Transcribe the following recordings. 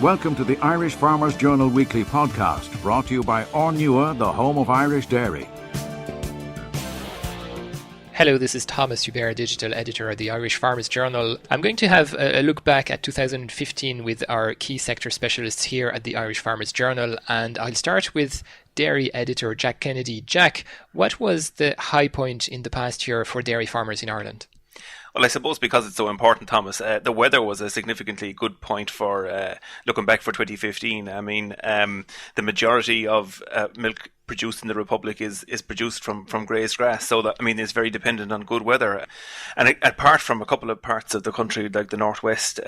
Welcome to the Irish Farmers Journal Weekly Podcast, brought to you by Ornua, the home of Irish dairy. Hello, this is Thomas Hubert, digital editor of the Irish Farmers Journal. I'm going to have a look back at 2015 with our key sector specialists here at the Irish Farmers Journal, and I'll start with dairy editor Jack Kennedy. Jack, what was the high point in the past year for dairy farmers in Ireland? Well, I suppose because it's so important, Thomas, the weather was a significantly good point for looking back for 2015. I mean, the majority of milk produced in the Republic is produced from grazed grass, so that, I mean, it's very dependent on good weather. And apart from a couple of parts of the country, like the northwest,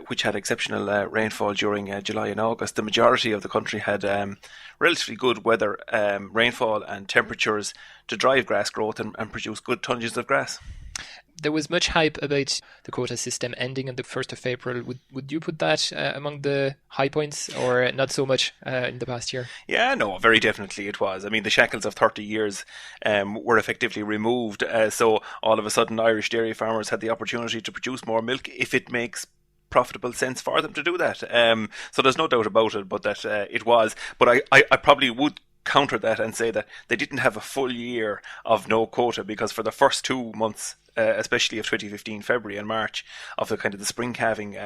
which had exceptional rainfall during July and August, the majority of the country had relatively good weather, rainfall and temperatures to drive grass growth and produce good tonnages of grass. There was much hype about the quota system ending on the 1st of April. Would you put that among the high points, or not so much in the past year? Yeah, no, very definitely it was. I mean, the shackles of 30 years were effectively removed. So all of a sudden, Irish dairy farmers had the opportunity to produce more milk if it makes profitable sense for them to do that. So there's no doubt about it, but that it was. But I probably would counter that and say that they didn't have a full year of no quota, because for the first 2 months, especially of 2015, February and March, of the kind of the spring calving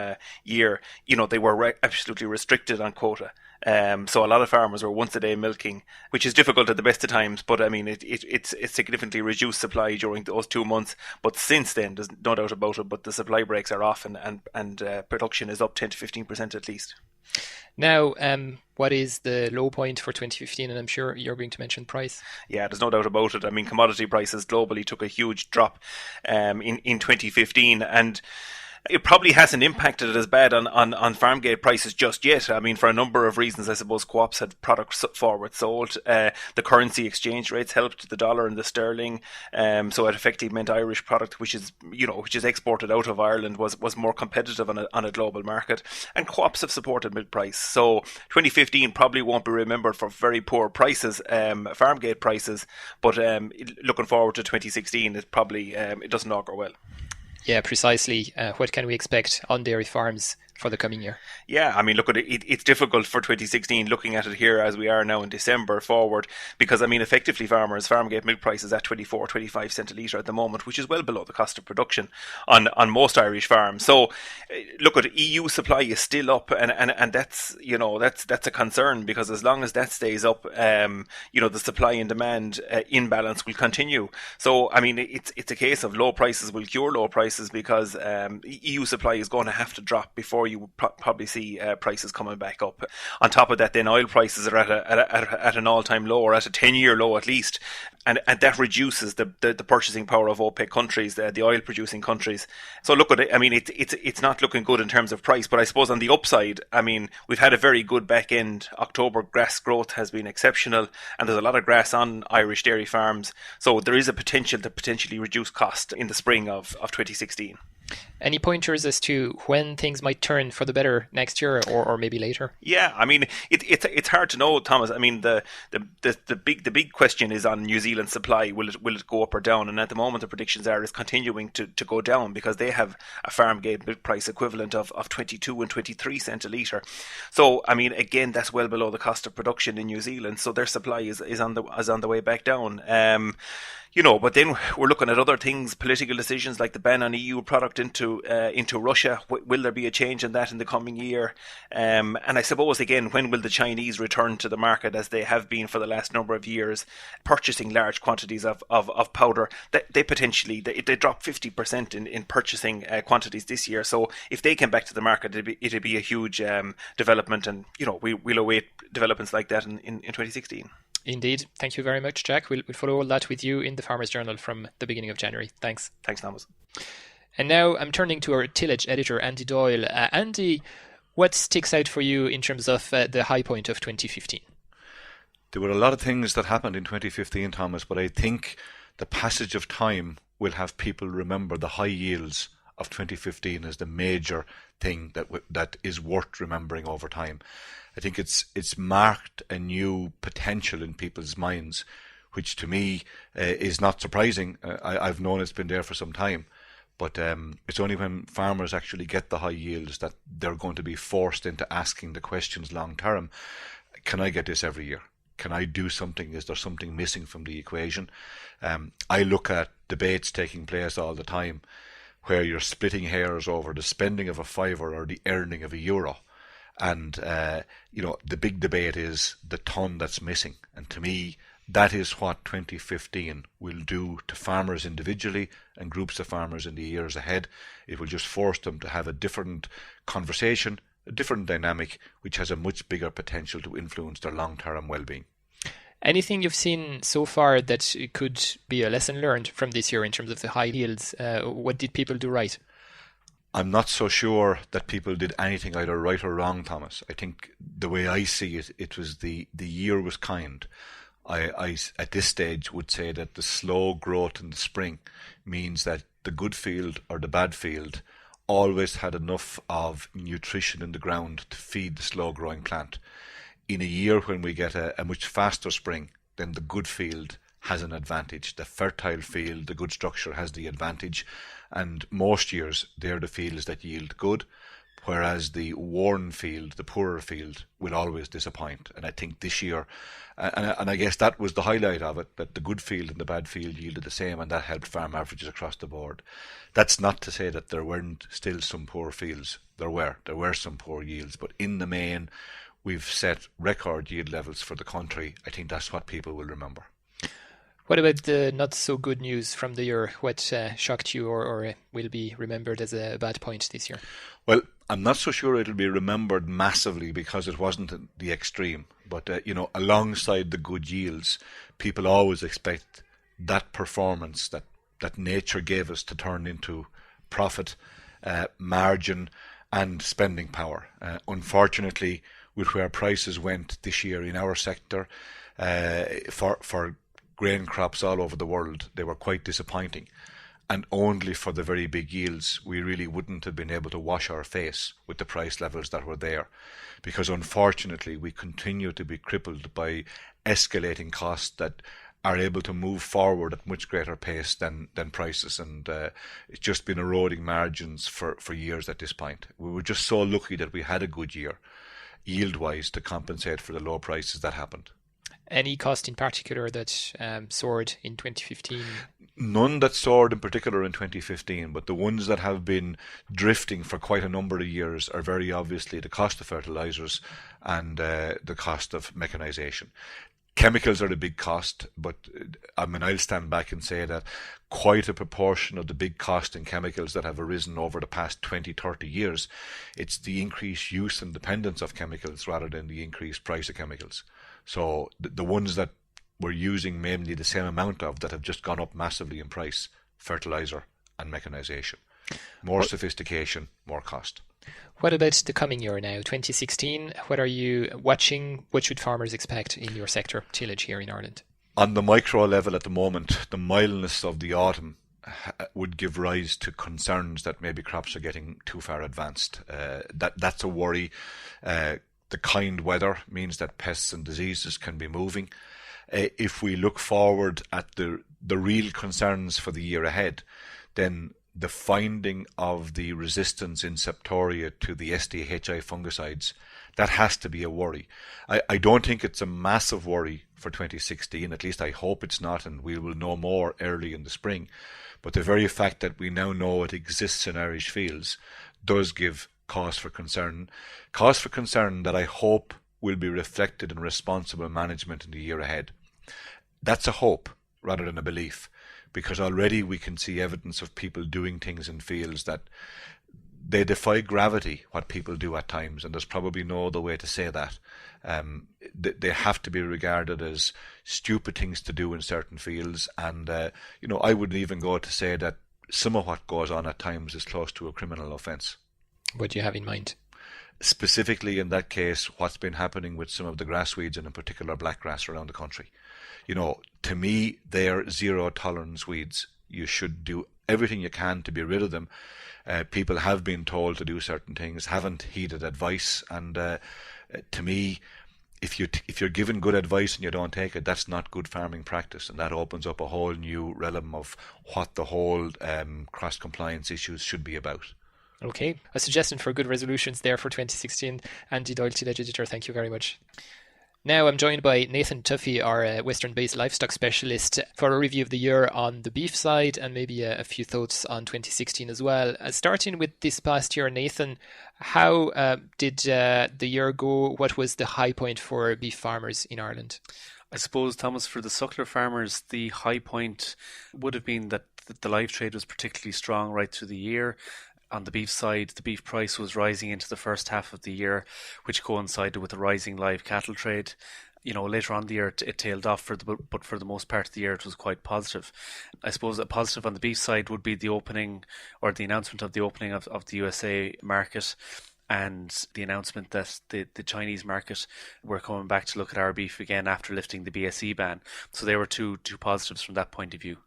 year, you know, they were absolutely restricted on quota. So a lot of farmers were once a day milking, which is difficult at the best of times, but I mean, it's significantly reduced supply during those 2 months. But since then, there's no doubt about it, but the supply breaks are off and production is up 10 to 15% at least. Now, what is the low point for 2015? And I'm sure you're going to mention price. Yeah, there's no doubt about it. I mean, commodity prices globally took a huge drop in 2015, and it probably hasn't impacted as bad on farm gate prices just yet. I mean, for a number of reasons. I suppose co-ops had products forward sold. The currency exchange rates helped the dollar and the sterling. So it effectively meant Irish product, which is exported out of Ireland, was more competitive on a global market. And co-ops have supported milk price. So 2015 probably won't be remembered for very poor prices, farm gate prices. But looking forward to 2016, it probably it doesn't augur well. Yeah, precisely. What can we expect on dairy farms for the coming year? Yeah, I mean, look, it's difficult for 2016 looking at it here as we are now in December forward, because I mean, effectively farm gate milk prices at 24-25 cent a litre at the moment, which is well below the cost of production on most Irish farms. So look, at EU supply is still up, and that's, you know, that's a concern, because as long as that stays up, you know, the supply and demand imbalance will continue. So I mean, it's a case of low prices will cure low prices, because EU supply is going to have to drop before you probably see prices coming back up. On top of that, then oil prices are at an all-time low, or at a 10-year low at least, and that reduces the purchasing power of OPEC countries, the oil-producing countries. So look at it. I mean, it's not looking good in terms of price, but I suppose on the upside, I mean, we've had a very good back end. October grass growth has been exceptional, and there's a lot of grass on Irish dairy farms. So there is a potential to potentially reduce cost in the spring of 2016. Any pointers as to when things might turn for the better next year, or maybe later? Yeah, I mean, it's hard to know, Thomas. I mean, the big question is on New Zealand supply. Will it go up or down? And at the moment, the predictions are it's continuing to go down, because they have a farm gate milk price equivalent of 22 and 23 cent a litre. So I mean, again, that's well below the cost of production in New Zealand. So their supply is on the way back down. You know, but then we're looking at other things, political decisions like the ban on EU product into Russia. Will there be a change in that in the coming year? And I suppose, again, when will the Chinese return to the market, as they have been for the last number of years, purchasing large quantities of powder? They potentially dropped 50% in purchasing quantities this year. So if they came back to the market, it'd be a huge development, and you know, we'll await developments like that in 2016. Indeed. Thank you very much, Jack. We'll follow all that with you in the Farmers Journal from the beginning of January. Thanks. Thanks, Thomas. And now I'm turning to our tillage editor, Andy Doyle. Andy, what sticks out for you in terms of the high point of 2015? There were a lot of things that happened in 2015, Thomas, but I think the passage of time will have people remember the high yields of 2015 as the major thing that is worth remembering over time. I think it's marked a new potential in people's minds, which to me is not surprising. I've known it's been there for some time, But it's only when farmers actually get the high yields that they're going to be forced into asking the questions long term. Can I get this every year? Can I do something? Is there something missing from the equation? I look at debates taking place all the time where you're splitting hairs over the spending of a fiver or the earning of €1. And, the big debate is the ton that's missing. And to me, that is what 2015 will do to farmers individually and groups of farmers in the years ahead. It will just force them to have a different conversation, a different dynamic, which has a much bigger potential to influence their long-term well-being. Anything you've seen so far that could be a lesson learned from this year in terms of the high yields? What did people do right? I'm not so sure that people did anything either right or wrong, Thomas. I think the way I see it, it was the year was kind. I at this stage would say that the slow growth in the spring means that the good field or the bad field always had enough of nutrition in the ground to feed the slow growing plant. In a year when we get a much faster spring, then the good field has an advantage. The fertile field, the good structure has the advantage, and most years they're the fields that yield good, whereas the worn field, the poorer field, will always disappoint. And I think this year, and I guess that was the highlight of it, that the good field and the bad field yielded the same, and that helped farm averages across the board. That's not to say that there weren't still some poor fields. There were some poor yields, but in the main, we've set record yield levels for the country. I think that's what people will remember. What about the not so good news from the year? What shocked you or will be remembered as a bad point this year? Well, I'm not so sure it'll be remembered massively because it wasn't the extreme. But, alongside the good yields, people always expect that performance that nature gave us to turn into profit, margin and spending power. Unfortunately, with where prices went this year in our sector, for grain crops all over the world, they were quite disappointing. And only for the very big yields, we really wouldn't have been able to wash our face with the price levels that were there. Because unfortunately, we continue to be crippled by escalating costs that are able to move forward at much greater pace than prices. And it's just been eroding margins for years at this point. We were just so lucky that we had a good year, yield-wise, to compensate for the low prices that happened. Any cost in particular that soared in 2015? None that soared in particular in 2015, but the ones that have been drifting for quite a number of years are very obviously the cost of fertilisers and the cost of mechanisation. Chemicals are the big cost, but I'll stand back and say that quite a proportion of the big cost in chemicals that have arisen over the past 20, 30 years, it's the increased use and dependence of chemicals rather than the increased price of chemicals. So the ones that we're using mainly the same amount of that have just gone up massively in price, fertiliser and mechanisation. More sophistication, more cost. What about the coming year now, 2016? What are you watching? What should farmers expect in your sector, tillage here in Ireland? On the micro level at the moment, the mildness of the autumn would give rise to concerns that maybe crops are getting too far advanced. That's a worry. The kind weather means that pests and diseases can be moving. If we look forward at the real concerns for the year ahead, then the finding of the resistance in septoria to the SDHI fungicides, that has to be a worry. I don't think it's a massive worry for 2016, at least I hope it's not, and we will know more early in the spring. But the very fact that we now know it exists in Irish fields does give cause for concern that I hope will be reflected in responsible management in the year ahead. That's a hope rather than a belief, because already we can see evidence of people doing things in fields that they defy gravity, what people do at times, and there's probably no other way to say that. They have to be regarded as stupid things to do in certain fields, and I wouldn't even go to say that some of what goes on at times is close to a criminal offence. What do you have in mind? Specifically in that case, what's been happening with some of the grass weeds, and in particular blackgrass around the country. To me, they're zero tolerance weeds. You should do everything you can to be rid of them. People have been told to do certain things, haven't heeded advice, and to me, if you're given good advice and you don't take it, that's not good farming practice, and that opens up a whole new realm of what the whole cross-compliance issues should be about. Okay, a suggestion for good resolutions there for 2016. Andy Doyle, tillage editor, thank you very much. Now I'm joined by Nathan Tuffy, our Western-based livestock specialist, for a review of the year on the beef side and maybe a few thoughts on 2016 as well. Starting with this past year, Nathan, how did the year go? What was the high point for beef farmers in Ireland? I suppose, Thomas, for the suckler farmers, the high point would have been that the live trade was particularly strong right through the year. On the beef side, the beef price was rising into the first half of the year, which coincided with the rising live cattle trade. Later on the year it tailed off, but for the most part of the year it was quite positive. I suppose a positive on the beef side would be the opening, or the announcement of the opening of the USA market, and the announcement that the Chinese market were coming back to look at our beef again after lifting the BSE ban. So there were two positives from that point of view.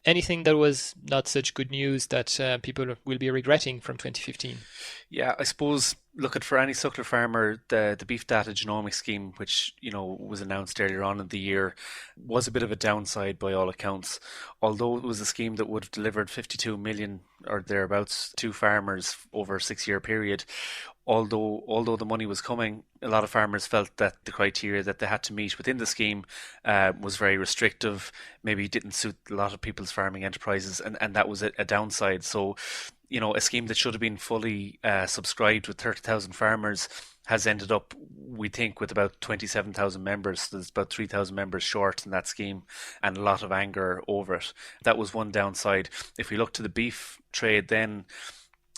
Anything that was not such good news that people will be regretting from 2015? Yeah, I suppose, for any suckler farmer, the beef data genomic scheme, which was announced earlier on in the year, was a bit of a downside by all accounts. Although it was a scheme that would have delivered 52 million or thereabouts to farmers over a 6-year period. Although the money was coming, a lot of farmers felt that the criteria that they had to meet within the scheme was very restrictive, maybe didn't suit a lot of people's farming enterprises, and that was a downside. So, a scheme that should have been fully subscribed with 30,000 farmers has ended up, we think, with about 27,000 members. So there's about 3,000 members short in that scheme, and a lot of anger over it. That was one downside. If we look to the beef trade, then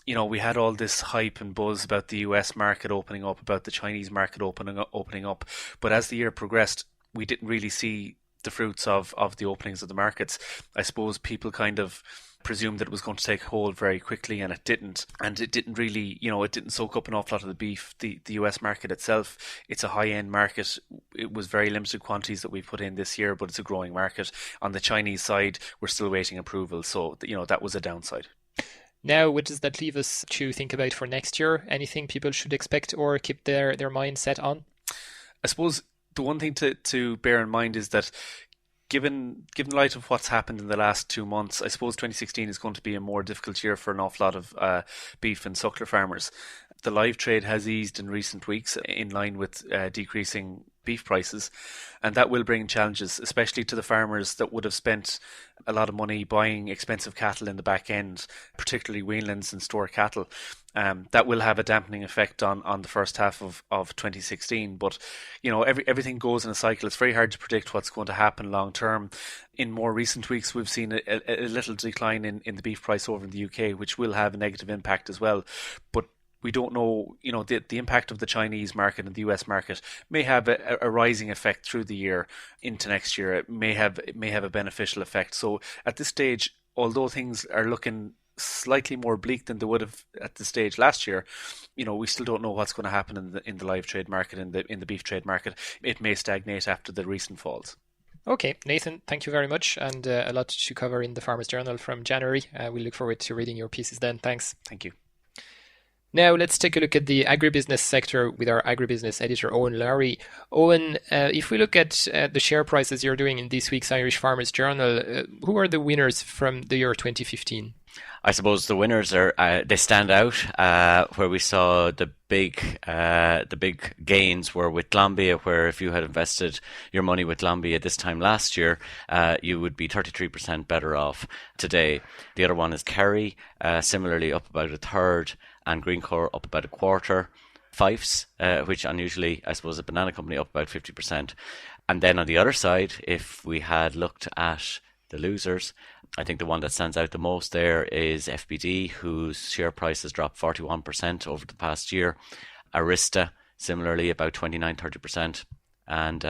we had all this hype and buzz about the US market opening up, about the Chinese market opening up. But as the year progressed, we didn't really see the fruits of the openings of the markets. I suppose people kind of presumed that it was going to take hold very quickly, and it didn't. And it didn't really, it didn't soak up an awful lot of the beef. The US market itself, it's a high-end market. It was very limited quantities that we put in this year, but it's a growing market. On the Chinese side, we're still waiting approval. So, that was a downside. Now, what does that leave us to think about for next year? Anything people should expect or keep their mind set on? I suppose the one thing to bear in mind is that given the light of what's happened in the last 2 months, I suppose 2016 is going to be a more difficult year for an awful lot of beef and suckler farmers. The live trade has eased in recent weeks in line with decreasing beef prices, and that will bring challenges, especially to the farmers that would have spent a lot of money buying expensive cattle in the back end, particularly weanlings and store cattle. That will have a dampening effect on the first half of 2016. But everything goes in a cycle. It's very hard to predict what's going to happen long term. In more recent weeks, we've seen a little decline in the beef price over in the UK, which will have a negative impact as well. But we don't know, the impact of the Chinese market and the US market may have a rising effect through the year into next year. It may have a beneficial effect. So at this stage, although things are looking slightly more bleak than they would have at the stage last year, we still don't know what's going to happen in the live trade market, in the beef trade market. It may stagnate after the recent falls. Okay, Nathan, thank you very much, and a lot to cover in the Farmers Journal from January. We look forward to reading your pieces then. Thanks. Thank you. Now let's take a look at the agribusiness sector with our agribusiness editor, Owen Lowry. Owen, if we look at the share prices you're doing in this week's Irish Farmers Journal, who are the winners from the year 2015? I suppose the winners are they stand out. Where we saw the big gains were with Glanbia, where if you had invested your money with Glanbia this time last year, you would be 33% better off today. The other one is Kerry, similarly up about a third, and Greencore up about a quarter. Fifes, which unusually, I suppose, a banana company up about 50%. And then on the other side, if we had looked at the losers, I think the one that stands out the most there is FBD, whose share price has dropped 41% over the past year. Arista, similarly, about 29-30%. And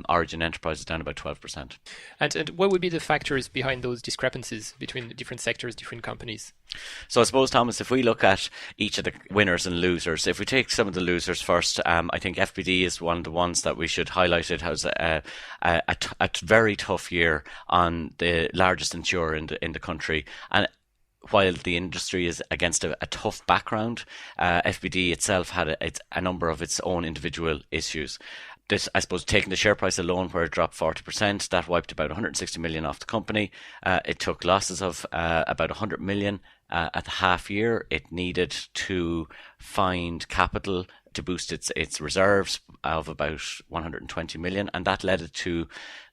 Origin Enterprises down about 12%. And what would be the factors behind those discrepancies between the different sectors, different companies? So I suppose, Thomas, if we look at each of the winners and losers, if we take some of the losers first, I think FBD is one of the ones that we should highlight. It has a very tough year on the largest insurer in the country. And while the industry is against a tough background, FBD itself had a number of its own individual issues. this, I suppose, taking the share price alone where it dropped 40%, that wiped about 160 million off the company. It took losses of about 100 million at the half year. It needed to find capital to boost its reserves of about 120 million, and that led it to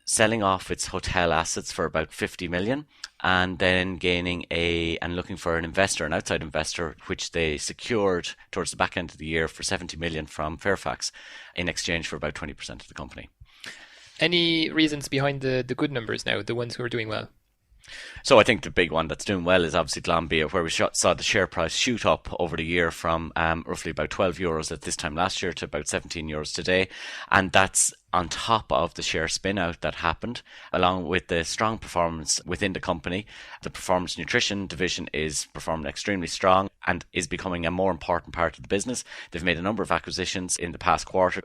selling off its hotel assets for about 50 million, and then looking for an outside investor, which they secured towards the back end of the year for 70 million from Fairfax in exchange for about 20% of the company. Any reasons behind the good numbers now, the ones who are doing well? So I think the big one that's doing well is obviously Glanbia, where we saw the share price shoot up over the year from roughly about 12 euros at this time last year to about 17 euros today. And that's on top of the share spin out that happened, along with the strong performance within the company. The performance nutrition division is performing extremely strong and is becoming a more important part of the business. They've made a number of acquisitions in the past quarter,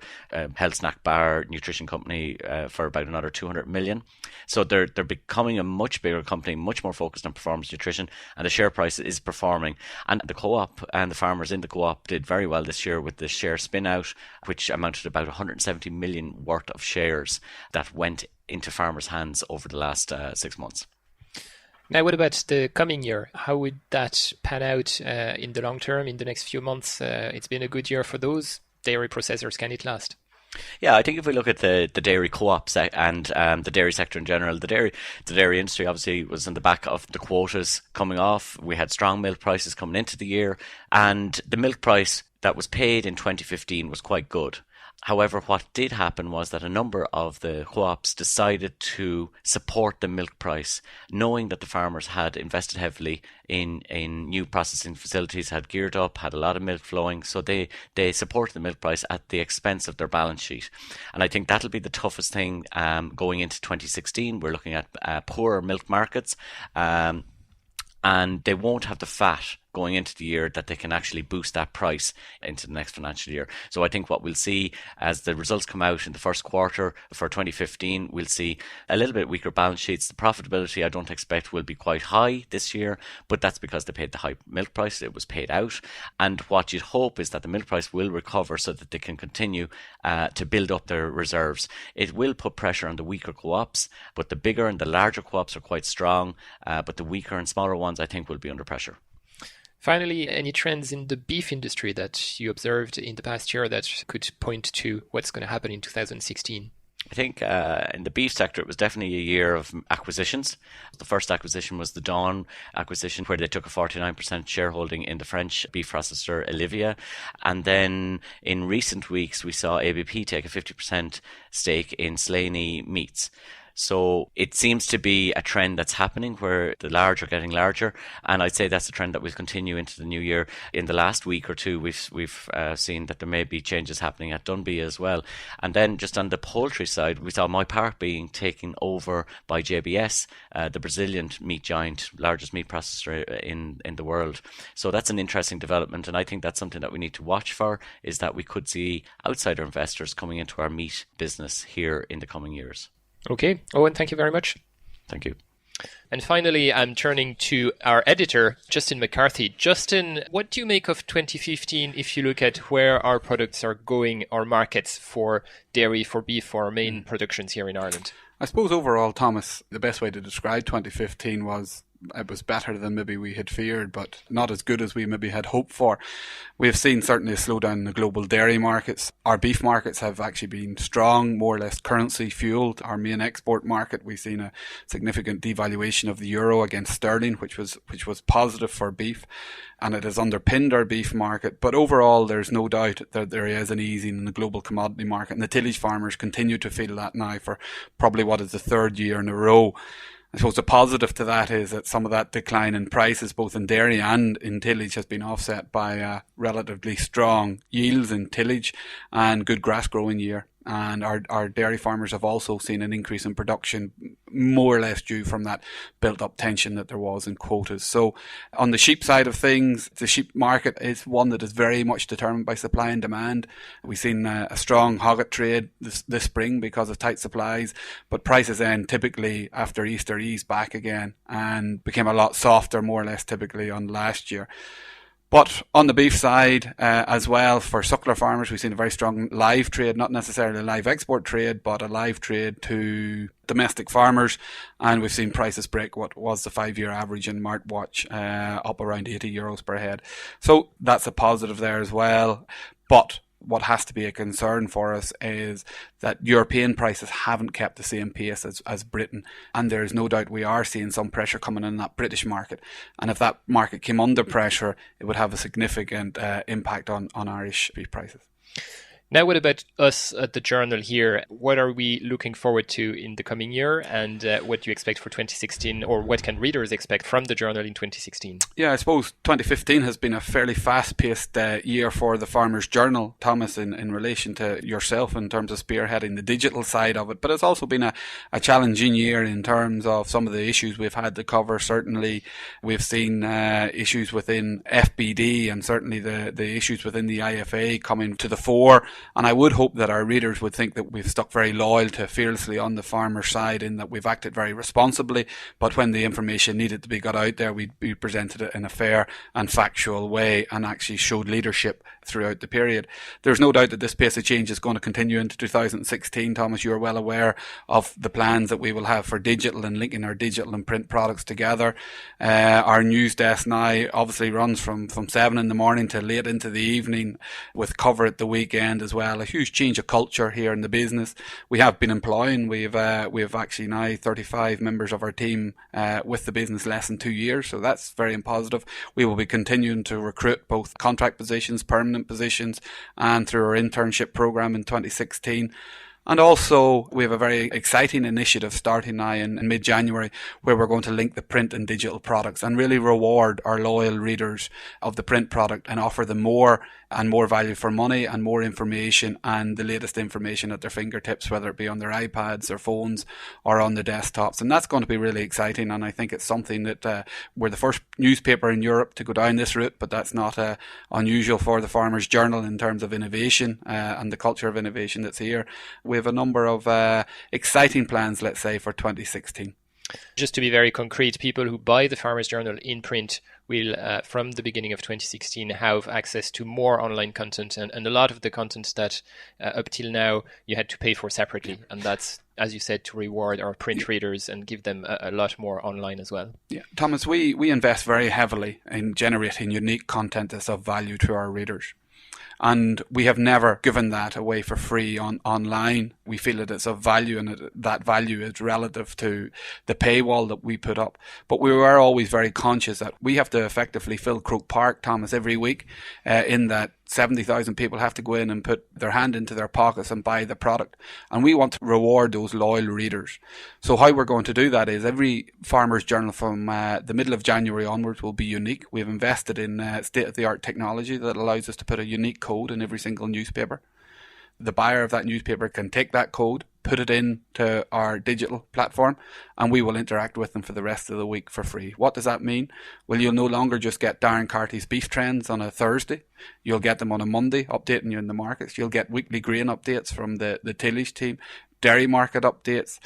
health snack bar nutrition company for about another 200 million. So they're becoming a much bigger company, much more focused on performance nutrition, and the share price is performing. And the co-op and the farmers in the co-op did very well this year with the share spin out, which amounted to about 170 million worth of shares that went into farmers' hands over the last 6 months. Now, what about the coming year? How would that pan out in the long term, in the next few months? It's been a good year for those dairy processors. Can it last? Yeah, I think if we look at the dairy co-ops and the dairy sector in general, the dairy industry obviously was on the back of the quotas coming off. We had strong milk prices coming into the year, and the milk price that was paid in 2015 was quite good. However, what did happen was that a number of the co-ops decided to support the milk price, knowing that the farmers had invested heavily in new processing facilities, had geared up, had a lot of milk flowing, so they supported the milk price at the expense of their balance sheet. And I think that'll be the toughest thing going into 2016. We're looking at poorer milk markets, and they won't have the fat going into the year that they can actually boost that price into the next financial year. So I think what we'll see as the results come out in the first quarter for 2015, we'll see a little bit weaker balance sheets. The profitability I don't expect will be quite high this year, but that's because they paid the high milk price. It was paid out. And what you'd hope is that the milk price will recover so that they can continue to build up their reserves. It will put pressure on the weaker co-ops, but the bigger and the larger co-ops are quite strong, but the weaker and smaller ones I think will be under pressure. Finally, any trends in the beef industry that you observed in the past year that could point to what's going to happen in 2016? I think in the beef sector, it was definitely a year of acquisitions. The first acquisition was the Dawn acquisition, where they took a 49% shareholding in the French beef processor Olivia. And then in recent weeks, we saw ABP take a 50% stake in Slaney Meats. So it seems to be a trend that's happening where the large are getting larger, and I'd say that's a trend that will continue into the new year. In the last week or two, we've seen that there may be changes happening at Dunby as well. And then just on the poultry side, we saw My Park being taken over by JBS, the Brazilian meat giant, largest meat processor in the world. So that's an interesting development, and I think that's something that we need to watch for, is that we could see outsider investors coming into our meat business here in the coming years. Okay, Owen, thank you very much. Thank you. And finally, I'm turning to our editor, Justin McCarthy. Justin, what do you make of 2015 if you look at where our products are going, our markets for dairy, for beef, for our main productions here in Ireland? I suppose overall, Thomas, the best way to describe 2015 was it was better than maybe we had feared, but not as good as we maybe had hoped for. We have seen certainly a slowdown in the global dairy markets. Our beef markets have actually been strong, more or less currency fueled. Our main export market, we've seen a significant devaluation of the euro against sterling, which was positive for beef, and it has underpinned our beef market. But overall, there's no doubt that there is an easing in the global commodity market, and the tillage farmers continue to feel that now for probably what is the third year in a row. I suppose the positive to that is that some of that decline in prices, both in dairy and in tillage, has been offset by relatively strong yields in tillage and good grass growing year. And our dairy farmers have also seen an increase in production, more or less due from that built-up tension that there was in quotas. So on the sheep side of things, the sheep market is one that is very much determined by supply and demand. We've seen a strong hogget trade this spring because of tight supplies, but prices then typically after Easter eased back again and became a lot softer, more or less typically on last year. But on the beef side as well, for suckler farmers, we've seen a very strong live trade, not necessarily a live export trade, but a live trade to domestic farmers. And we've seen prices break what was the 5-year average in Mart Watch, up around €80 per head. So that's a positive there as well. But what has to be a concern for us is that European prices haven't kept the same pace as Britain, and there is no doubt we are seeing some pressure coming in that British market. And if that market came under pressure, it would have a significant impact on Irish beef prices. Now, what about us at the Journal here? What are we looking forward to in the coming year, and what do you expect for 2016, or what can readers expect from the Journal in 2016? Yeah, I suppose 2015 has been a fairly fast-paced year for the Farmers Journal, Thomas, in relation to yourself in terms of spearheading the digital side of it. But it's also been a challenging year in terms of some of the issues we've had to cover. Certainly, we've seen issues within FBD and certainly the issues within the IFA coming to the fore. And I would hope that our readers would think that we've stuck very loyal to Fearlessly on the farmer side, in that we've acted very responsibly, but when the information needed to be got out there, we presented it in a fair and factual way and actually showed leadership throughout the period. There's no doubt that this pace of change is going to continue into 2016. Thomas, you're well aware of the plans that we will have for digital and linking our digital and print products together. Our news desk now obviously runs from 7 in the morning to late into the evening, with cover at the weekend as well. A huge change of culture here in the business. We have been employing, we have actually now 35 members of our team with the business less than 2 years, so that's very positive. We will be continuing to recruit both contract positions, permanent positions, and through our internship program in 2016. And also, we have a very exciting initiative starting now in mid-January, where we're going to link the print and digital products and really reward our loyal readers of the print product and offer them more and more value for money and more information and the latest information at their fingertips, whether it be on their iPads, their phones, or on the desktops. And that's going to be really exciting. And I think it's something that we're the first newspaper in Europe to go down this route, but that's not unusual for the Farmers Journal in terms of innovation and the culture of innovation that's here. We have a number of exciting plans, let's say, for 2016. Just to be very concrete, people who buy the Farmers Journal in print will, from the beginning of 2016, have access to more online content, and a lot of the content that up till now you had to pay for separately. And that's, as you said, to reward our print readers and give them a lot more online as well. Yeah, Thomas, we invest very heavily in generating unique content that's of value to our readers. And we have never given that away for free online. We feel that it's of value, and that value is relative to the paywall that we put up. But we were always very conscious that we have to effectively fill Croke Park, Thomas, every week, in that 70,000 people have to go in and put their hand into their pockets and buy the product. And we want to reward those loyal readers. So how we're going to do that is every Farmers Journal from the middle of January onwards will be unique. We've invested in state-of-the-art technology that allows us to put a unique code in every single newspaper. The buyer of that newspaper can take that code, put it into our digital platform, and we will interact with them for the rest of the week for free. What does that mean? Well, you'll no longer just get Darren Carty's beef trends on a Thursday. You'll get them on a Monday, updating you in the markets. You'll get weekly grain updates from the tillage team. Dairy market updates,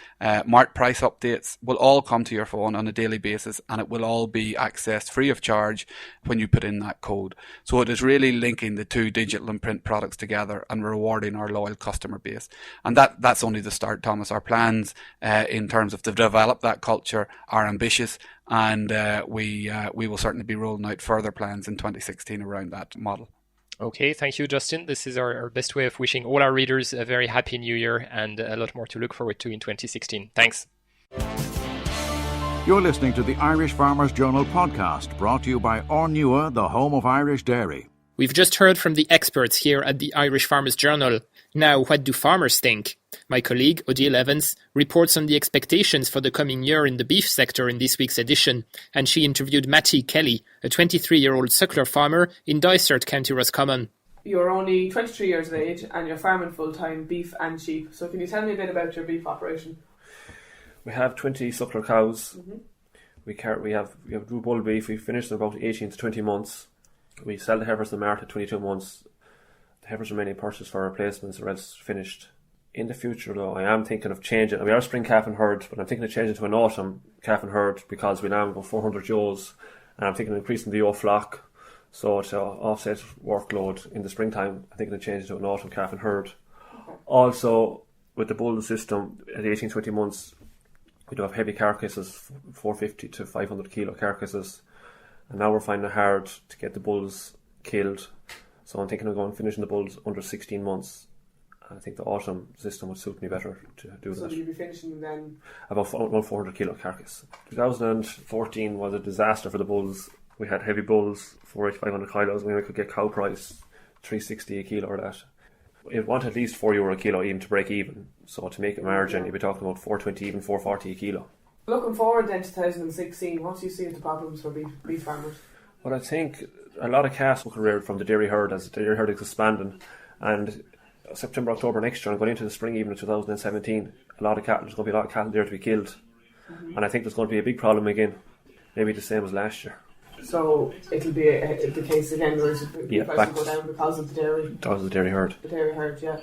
mart price updates will all come to your phone on a daily basis, and it will all be accessed free of charge when you put in that code. So it is really linking the two digital and print products together and rewarding our loyal customer base. And that's only the start, Thomas. Our plans in terms of to develop that culture are ambitious, and we will certainly be rolling out further plans in 2016 around that model. Okay, thank you, Justin. This is our best way of wishing all our readers a very happy new year and a lot more to look forward to in 2016. Thanks. You're listening to the Irish Farmers Journal podcast, brought to you by Ornua, the home of Irish dairy. We've just heard from the experts here at the Irish Farmers Journal. Now, what do farmers think? My colleague, Odile Evans, reports on the expectations for the coming year in the beef sector in this week's edition, and she interviewed Mattie Kelly, a 23-year-old suckler farmer in Dysart, County Roscommon. You're only 23 years of age and you're farming full-time beef and sheep. So can you tell me a bit about your beef operation? We have 20 suckler cows. Mm-hmm. We have bull beef. We finish in about 18 to 20 months. We sell the heifers to the mart at 22 months. The heifers remain in purchase for replacements, the rest finished. In the future, though, I am thinking of changing. We are a spring calf and herd, but I'm thinking of changing to an autumn calf and herd because we now have about 400 ewes, and I'm thinking of increasing the ewe flock. So to offset workload in the springtime, I think they'll change it to an autumn calf and herd. Also, with the bull system, at 18-20 months, we do have heavy carcasses, 450 to 500 kilo carcasses. And now we're finding it hard to get the bulls killed. So I'm thinking of going finishing the bulls under 16 months. I think the autumn system would suit me better to do that. So you'll be finishing then? About 400 kilo carcass. 2014 was a disaster for the bulls. We had heavy bulls, 480, 500 kilos. We could get cow price 360 a kilo or that. You'd want at least €4 a kilo even to break even. So to make a margin, you'd be talking about 420, even 440 a kilo. Looking forward then to 2016, what do you see as the problems for beef farmers? Well, I think a lot of calves will be reared from the dairy herd as the dairy herd is expanding. And September, October next year, and going into the spring even of 2017, there's going to be a lot of cattle there to be killed. And I think there's going to be a big problem again, maybe the same as last year. So it'll be the case again where the price will go down because of the dairy. Because of the dairy herd. The dairy herd, yeah.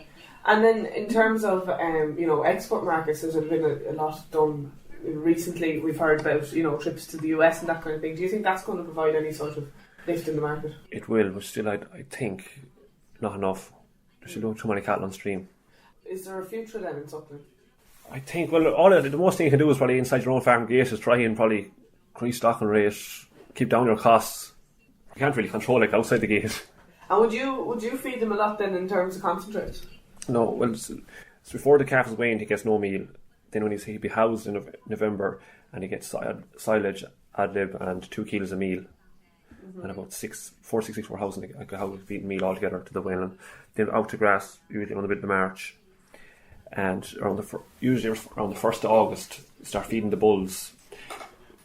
And then in terms of export markets, there's been a lot done recently. We've heard about trips to the US and that kind of thing. Do you think that's going to provide any sort of lift in the market? It will, but still I think not enough. There's still too many cattle on stream. Is there a future then in suckling? I think the most thing you can do is probably inside your own farm gate is try and probably increase stocking rate, keep down your costs. You can't really control it outside the gate. And would you feed them a lot then in terms of concentrate? No, well, it's before the calf is weaned, he gets no meal. Then when he'll be housed in November, and he gets silage, ad lib, and 2 kilos of meal, and about 4 6 weeks for housing a cow feeding meal altogether to the weaning. Then out to grass usually on the middle of March, and usually around the 1st of August, start feeding the bulls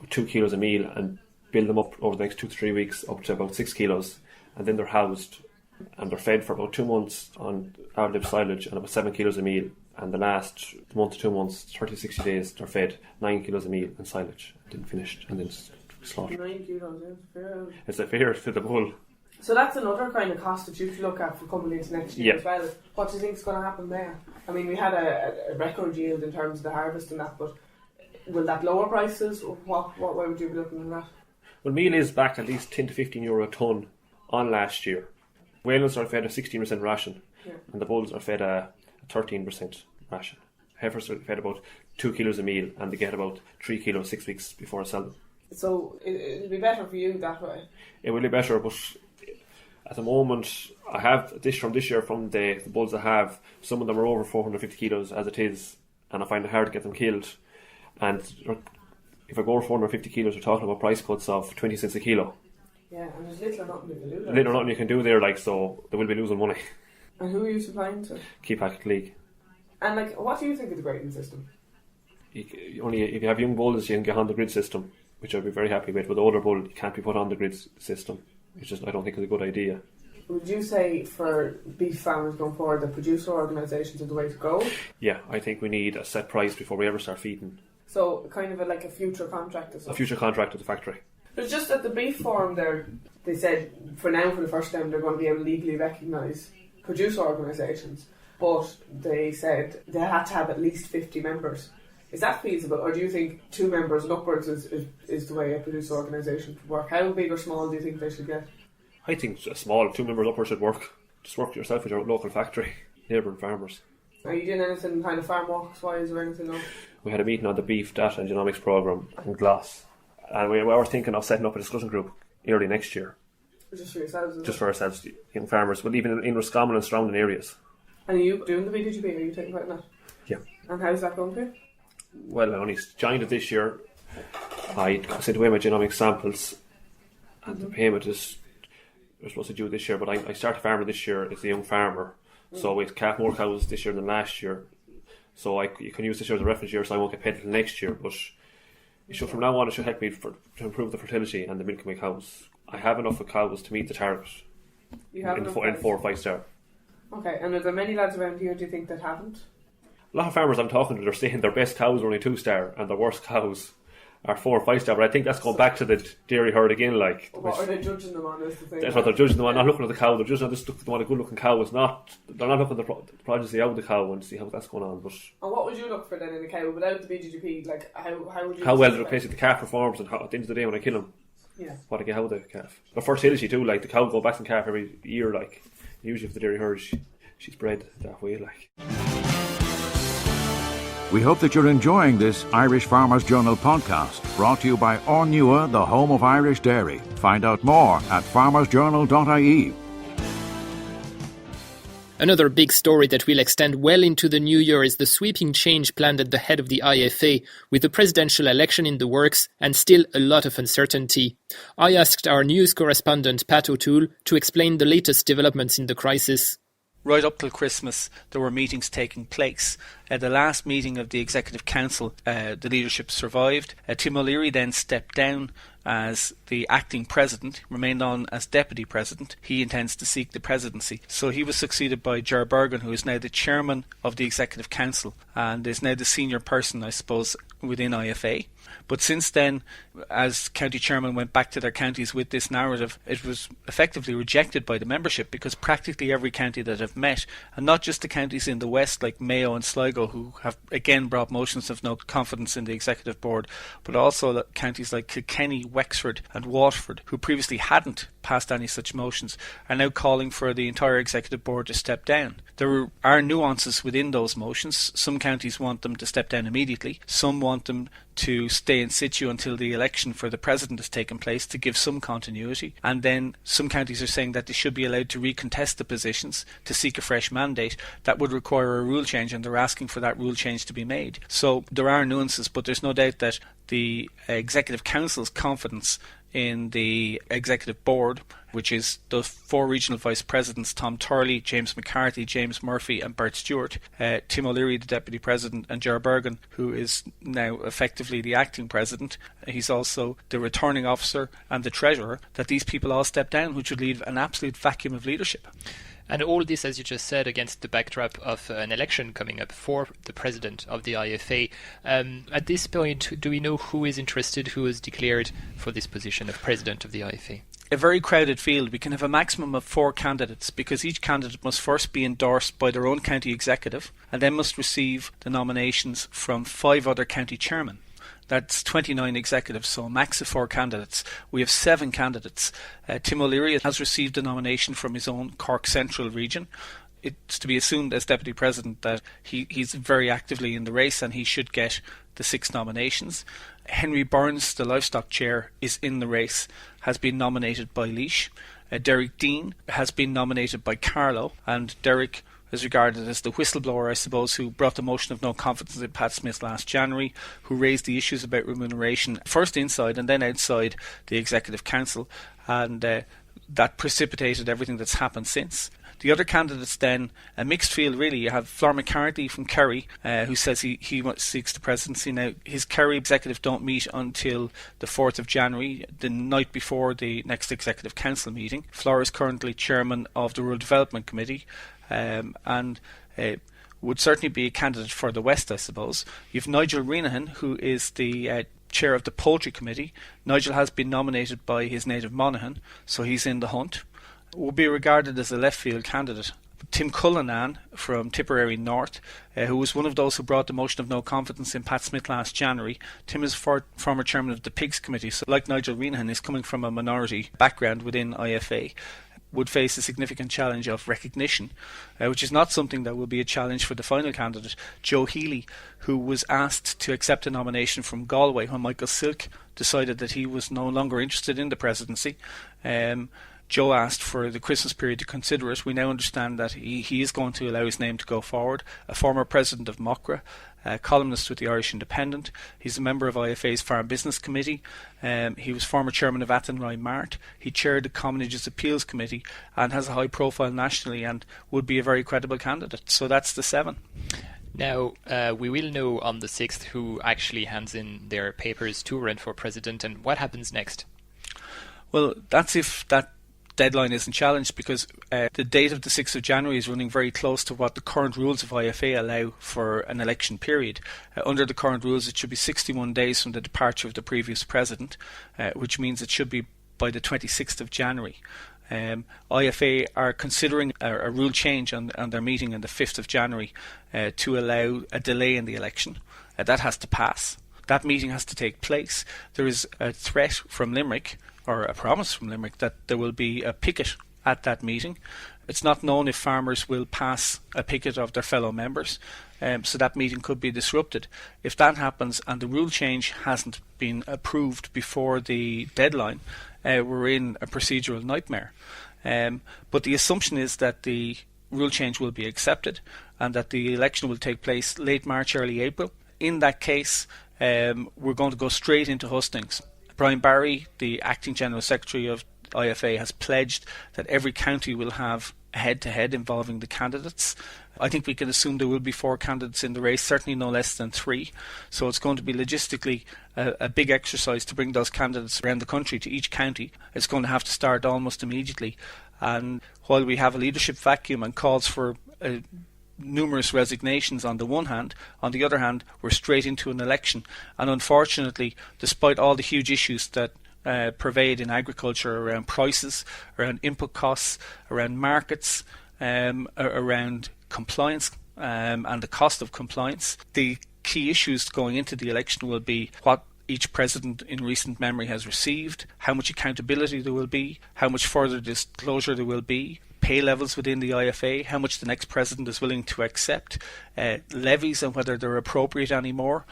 with 2 kilos of meal and build them up over the next 2 to 3 weeks up to about 6 kilos, and then they're housed and they're fed for about 2 months on ad lib silage and about 7 kilos of meal. And the last month to 2 months, 30 to 60 days, they're fed 9 kilos of meal and silage, then finished, and then slaughtered. 9 kilos, yeah, fair. It's a fair for the bull. So that's another kind of cost that you have to look at for coming into next year as well. What do you think is going to happen there? I mean, we had a record yield in terms of the harvest and that, but will that lower prices? Or what way would you be looking at that? Well, meal is back at least €10 to €15 a tonne on last year. Whalers are fed a 16% ration, and the bulls are fed a 13% ration. Heifers are fed about 2 kilos of meal, and they get about 3 kilos 6 weeks before I sell them. So it'll be better for you that way? It will be better, but at the moment, I have this year from the bulls I have, some of them are over 450 kilos as it is, and I find it hard to get them killed. And if I go over 450 kilos, we're talking about price cuts of 20 cents a kilo. Yeah, and there's little or nothing you can do there. Little or nothing you can do there, so they will be losing money. And who are you supplying to? Keep Packet League. And what do you think of the grading system? Only if you have young bulls, you can get on the grid system, which I'd be very happy with. With older bull, you can't be put on the grid system. It's just, I don't think it's a good idea. Would you say for beef farmers going forward that producer organisations are the way to go? Yeah, I think we need a set price before we ever start feeding. So kind of like a future contract or something? A future contract with the factory. It's just at the beef forum there, they said for now, for the first time, they're going to be able to legally recognise producer organisations, but they said they had to have at least 50 members. Is that feasible, or do you think 2 members and upwards is the way a producer organisation should work? How big or small do you think they should get? I think a small 2 members upwards should work. Just work yourself with your local factory, neighbouring farmers. Are you doing anything kind of farm works wise or anything else? We had a meeting on the beef data and genomics programme in Glas, and we were thinking of setting up a discussion group early next year. Just for yourselves? Just for ourselves, in farmers, but even in Roscommon and surrounding areas. And are you doing the BDGP? Are you taking part in that? Yeah. And how's that going for you? Well, I only joined it this year. I sent away my genomic samples, and the payment is we're supposed to do this year, but I started farming this year as a young farmer, so we have more cows this year than last year. So you can use this year as a reference year, so I won't get paid until next year. But from now on, it should help me to improve the fertility and the milk of my cows. I have enough of cows to meet the target in 4 or 5 star. Okay, and are there many lads around here, do you think, that haven't? A lot of farmers I'm talking to, they're saying their best cows are only 2 star and their worst cows are 4 or 5 star. But I think that's going back to the dairy herd again. What are they judging them on? That's what they're judging them on. Not looking at the cow, they're judging on this. They want a good looking cow. They're not looking at the progeny out of the cow and see how that's going on. But and what would you look for then in a cow without the BGGP? Like how would you? How well basically the calf performs, and at the end of the day when I kill him, what to get out of the calf. But fertility too, like the cow go back to the calf every year, like usually if the dairy herd she's bred that way, like. We hope that you're enjoying this Irish Farmers Journal podcast, brought to you by Ornua, the home of Irish dairy. Find out more at farmersjournal.ie. Another big story that will extend well into the new year is the sweeping change planned at the head of the IFA, with the presidential election in the works and still a lot of uncertainty. I asked our news correspondent Pat O'Toole to explain the latest developments in the crisis. Right up till Christmas, there were meetings taking place. At the last meeting of the Executive Council, the leadership survived. Tim O'Leary then stepped down as the acting president, remained on as deputy president. He intends to seek the presidency. So he was succeeded by Ger Bergen, who is now the chairman of the Executive Council and is now the senior person, I suppose, within IFA. But since then, as county chairmen went back to their counties with this narrative, it was effectively rejected by the membership, because practically every county that have met, and not just the counties in the west like Mayo and Sligo, who have again brought motions of no confidence in the executive board, but also counties like Kilkenny, Wexford and Waterford, who previously hadn't passed any such motions, are now calling for the entire executive board to step down. There are nuances within those motions. Some counties want them to step down immediately. Some want them to stay in situ until the election for the president has taken place to give some continuity. And then some counties are saying that they should be allowed to recontest the positions to seek a fresh mandate. That would require a rule change, and they're asking for that rule change to be made. So there are nuances, but there's no doubt that the Executive Council's confidence in the Executive Board, which is the four regional vice presidents, Tom Turley, James McCarthy, James Murphy and Bert Stewart, Tim O'Leary, the deputy president, and Ger Bergen, who is now effectively the acting president. He's also the returning officer and the treasurer, that these people all step down, which would leave an absolute vacuum of leadership. And all this, as you just said, against the backdrop of an election coming up for the president of the IFA. At this point, do we know who is interested, who is declared for this position of president of the IFA? A very crowded field. We can have a maximum of 4 candidates, because each candidate must first be endorsed by their own county executive and then must receive the nominations from 5 other county chairmen. That's 29 executives, so a max of 4 candidates. We have 7 candidates. Tim O'Leary has received a nomination from his own Cork Central region. It's to be assumed as Deputy President that he's very actively in the race, and he should get the 6 nominations. Henry Burns, the Livestock Chair, is in the race, has been nominated by Laois. Derek Dean has been nominated by Carlow, and Derek is regarded as the whistleblower, I suppose, who brought the motion of no confidence in Pat Smith last January, who raised the issues about remuneration first inside and then outside the Executive Council, and that precipitated everything that's happened since. The other candidates then, a mixed field really. You have Flor McCarthy from Kerry, who says he seeks the presidency. Now, his Kerry executive don't meet until the 4th of January, the night before the next Executive Council meeting. Flor is currently chairman of the Rural Development Committee, and would certainly be a candidate for the West, I suppose. You have Nigel Renahan, who is the chair of the Poultry Committee. Nigel has been nominated by his native Monaghan, so he's in the hunt. Will be regarded as a left field candidate. Tim Cullinan from Tipperary North, who was one of those who brought the motion of no confidence in Pat Smith last January. Tim is former chairman of the Pigs Committee, so like Nigel Renahan, is coming from a minority background within IFA. Would face a significant challenge of recognition, which is not something that will be a challenge for the final candidate, Joe Healy, who was asked to accept a nomination from Galway when Michael Silk decided that he was no longer interested in the presidency. Joe asked for the Christmas period to consider it. We now understand that he is going to allow his name to go forward. A former president of Mockra, a columnist with the Irish Independent. He's a member of IFA's Farm Business Committee. He was former chairman of Athenry Mart. He chaired the Commonage's Appeals Committee and has a high profile nationally and would be a very credible candidate. So that's the 7. Now, we will know on the 6th who actually hands in their papers to run for president, and what happens next? Well, that's if that deadline isn't challenged, because the date of the 6th of January is running very close to what the current rules of IFA allow for an election period. Under the current rules, it should be 61 days from the departure of the previous president, which means it should be by the 26th of January. IFA are considering a rule change on their meeting on the 5th of January to allow a delay in the election. That has to pass. That meeting has to take place. There is a threat from Limerick, or a promise from Limerick, that there will be a picket at that meeting. It's not known if farmers will pass a picket of their fellow members, so that meeting could be disrupted. If that happens and the rule change hasn't been approved before the deadline, we're in a procedural nightmare. But the assumption is that the rule change will be accepted and that the election will take place late March, early April. In that case, we're going to go straight into hustings. Brian Barry, the Acting General Secretary of IFA, has pledged that every county will have a head-to-head involving the candidates. I think we can assume there will be 4 candidates in the race, certainly no less than 3. So it's going to be logistically a big exercise to bring those candidates around the country to each county. It's going to have to start almost immediately. And while we have a leadership vacuum and calls for numerous resignations on the one hand, on the other hand, we're straight into an election. And unfortunately, despite all the huge issues that pervade in agriculture around prices, around input costs, around markets, around compliance and the cost of compliance, the key issues going into the election will be what each president in recent memory has received, how much accountability there will be, how much further disclosure there will be, pay levels within the IFA, how much the next president is willing to accept, levies and whether they're appropriate anymore.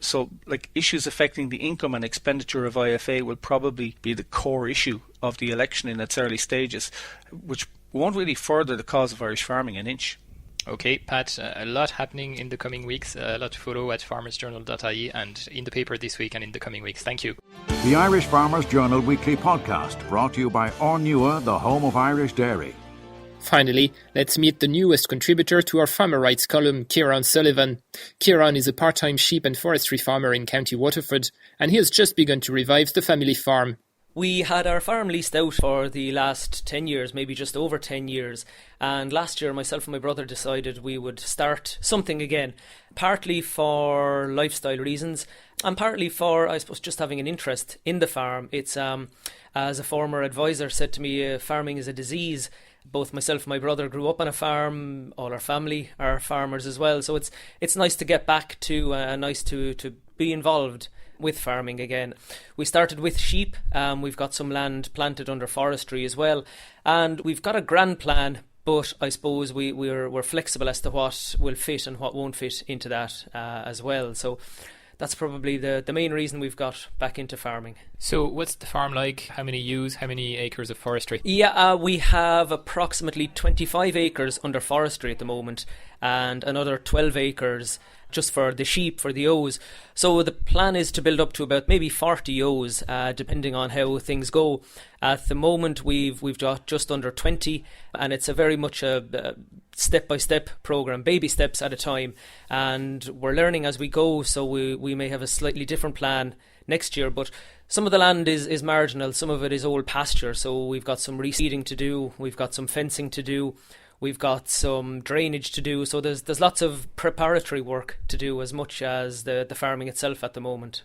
So issues affecting the income and expenditure of IFA will probably be the core issue of the election in its early stages, which won't really further the cause of Irish farming an inch. Okay, Pat, a lot happening in the coming weeks, a lot to follow at farmersjournal.ie and in the paper this week and in the coming weeks. Thank you. The Irish Farmers Journal Weekly Podcast, brought to you by Ornua, the home of Irish dairy. Finally, let's meet the newest contributor to our farmer rights column, Kieran Sullivan. Kieran is a part-time sheep and forestry farmer in County Waterford, and he has just begun to revive the family farm. We had our farm leased out for the last 10 years, maybe just over 10 years. And last year, myself and my brother decided we would start something again, partly for lifestyle reasons and partly for, I suppose, just having an interest in the farm. It's, as a former advisor said to me, farming is a disease. Both myself and my brother grew up on a farm. All our family are farmers as well. So it's nice to get back to, nice to be involved with farming again. We started with sheep. We've got some land planted under forestry as well, and we've got a grand plan, but I suppose we're flexible as to what will fit and what won't fit into that as well. So that's probably the main reason we've got back into farming. So what's the farm like? How many ewes? How many acres of forestry? Yeah, we have approximately 25 acres under forestry at the moment and another 12 acres just for the sheep, for the ewes. So the plan is to build up to about maybe 40 ewes, depending on how things go. At the moment, we've got just under 20, and it's a very much a step-by-step program, baby steps at a time. And we're learning as we go, so we may have a slightly different plan next year. But some of the land is marginal, some of it is old pasture, so we've got some reseeding to do, we've got some fencing to do, we've got some drainage to do, so there's lots of preparatory work to do as much as the farming itself at the moment.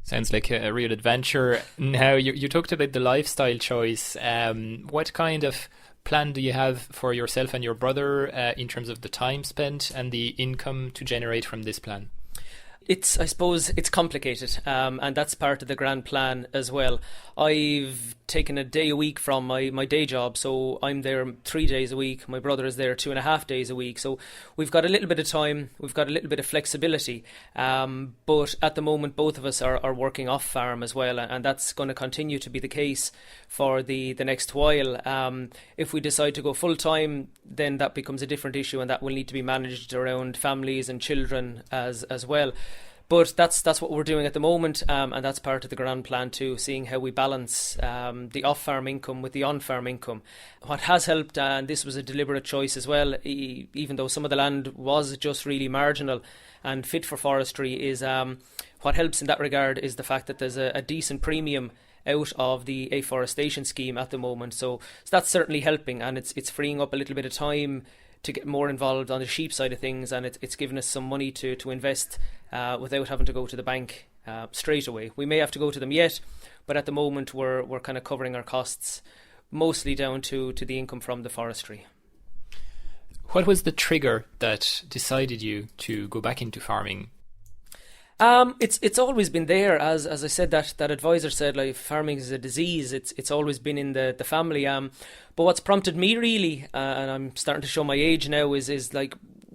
Sounds like a real adventure. Now, you talked about the lifestyle choice. What kind of plan do you have for yourself and your brother in terms of the time spent and the income to generate from this plan? I suppose it's complicated, and that's part of the grand plan as well. I've taken a day a week from my day job, so I'm there 3 days a week. My brother is there 2.5 days a week, so we've got a little bit of time, we've got a little bit of flexibility, but at the moment both of us are working off farm as well, and that's going to continue to be the case for the next while. If we decide to go full time, then that becomes a different issue, and that will need to be managed around families and children as well. But that's what we're doing at the moment, and that's part of the grand plan too, seeing how we balance the off-farm income with the on-farm income. What has helped, and this was a deliberate choice as well, even though some of the land was just really marginal and fit for forestry, is what helps in that regard is the fact that there's a decent premium out of the afforestation scheme at the moment. So that's certainly helping, and it's freeing up a little bit of time to get more involved on the sheep side of things, and it's given us some money to invest without having to go to the bank straight away. We may have to go to them yet, but at the moment we're kind of covering our costs mostly down to the income from the forestry. What was the trigger that decided you to go back into farming? It's always been there, as I said, that advisor said, like, farming is a disease. It's always been in the family. But what's prompted me really, and I'm starting to show my age now, is like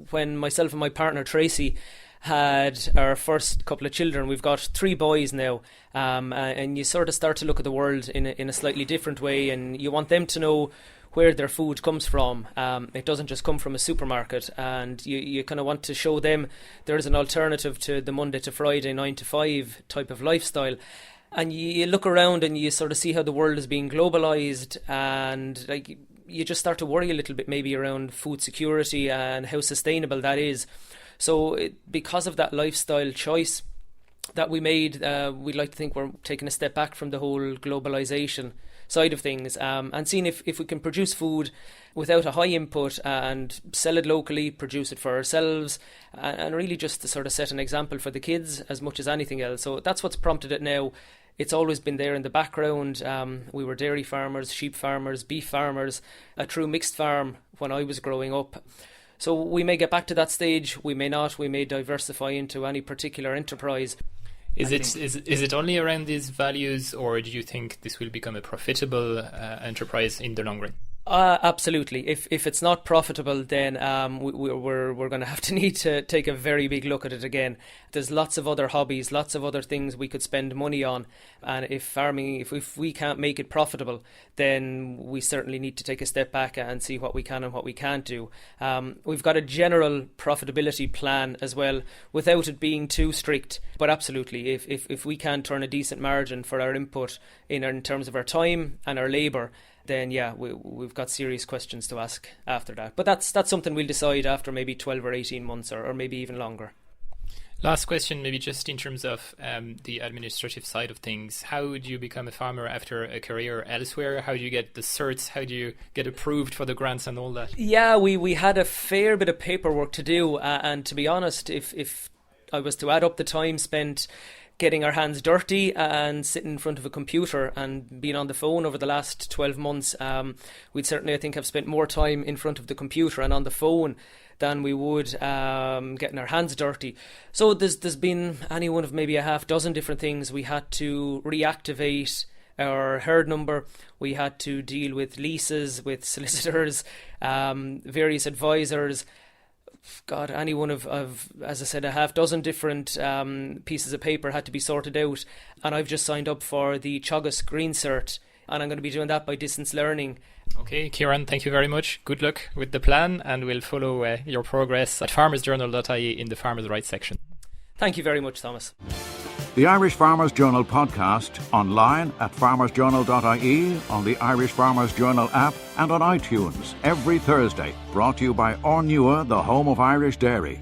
when myself and my partner Tracy had our first couple of children. We've got 3 boys now, and you sort of start to look at the world in a slightly different way, and you want them to know where their food comes from. It doesn't just come from a supermarket, and you kind of want to show them there's an alternative to the Monday to Friday 9 to 5 type of lifestyle. And you look around and you sort of see how the world is being globalized, and like you just start to worry a little bit maybe around food security and how sustainable that is. So because of that lifestyle choice that we made, we'd like to think we're taking a step back from the whole globalization side of things, and seeing if we can produce food without a high input and sell it locally, produce it for ourselves, and really just to sort of set an example for the kids as much as anything else. So that's what's prompted it now. It's always been there in the background. We were dairy farmers, sheep farmers, beef farmers, a true mixed farm when I was growing up. So we may get back to that stage, we may not, we may diversify into any particular enterprise. Is it only around these values, or do you think this will become a profitable enterprise in the long run? Absolutely. If it's not profitable, then we're going to have to need to take a very big look at it again. There's lots of other hobbies, lots of other things we could spend money on, and if we can't make it profitable, then we certainly need to take a step back and see what we can and what we can't do. We've got a general profitability plan as well, without it being too strict. But absolutely, if we can turn a decent margin for our input in terms of our time and our labour, then yeah, we've got serious questions to ask after that. But that's something we'll decide after maybe 12 or 18 months or maybe even longer. Last question, maybe just in terms of the administrative side of things. How do you become a farmer after a career elsewhere? How do you get the certs? How do you get approved for the grants and all that? Yeah, we had a fair bit of paperwork to do. And to be honest, if I was to add up the time spent getting our hands dirty and sitting in front of a computer and being on the phone over the last 12 months, we'd certainly, I think, have spent more time in front of the computer and on the phone than we would getting our hands dirty. So there's been any one of maybe a half dozen different things. We had to reactivate our herd number. We had to deal with leases, with solicitors, various advisors. God, any one of, as I said, a half dozen different pieces of paper had to be sorted out. And I've just signed up for the Teagasc Green Cert, and I'm going to be doing that by distance learning. Okay, Kieran, thank you very much. Good luck with the plan, and we'll follow your progress at farmersjournal.ie in the Farmers' Rights section. Thank you very much, Thomas. The Irish Farmers Journal podcast, online at farmersjournal.ie, on the Irish Farmers Journal app and on iTunes every Thursday. Brought to you by Ornua, the home of Irish dairy.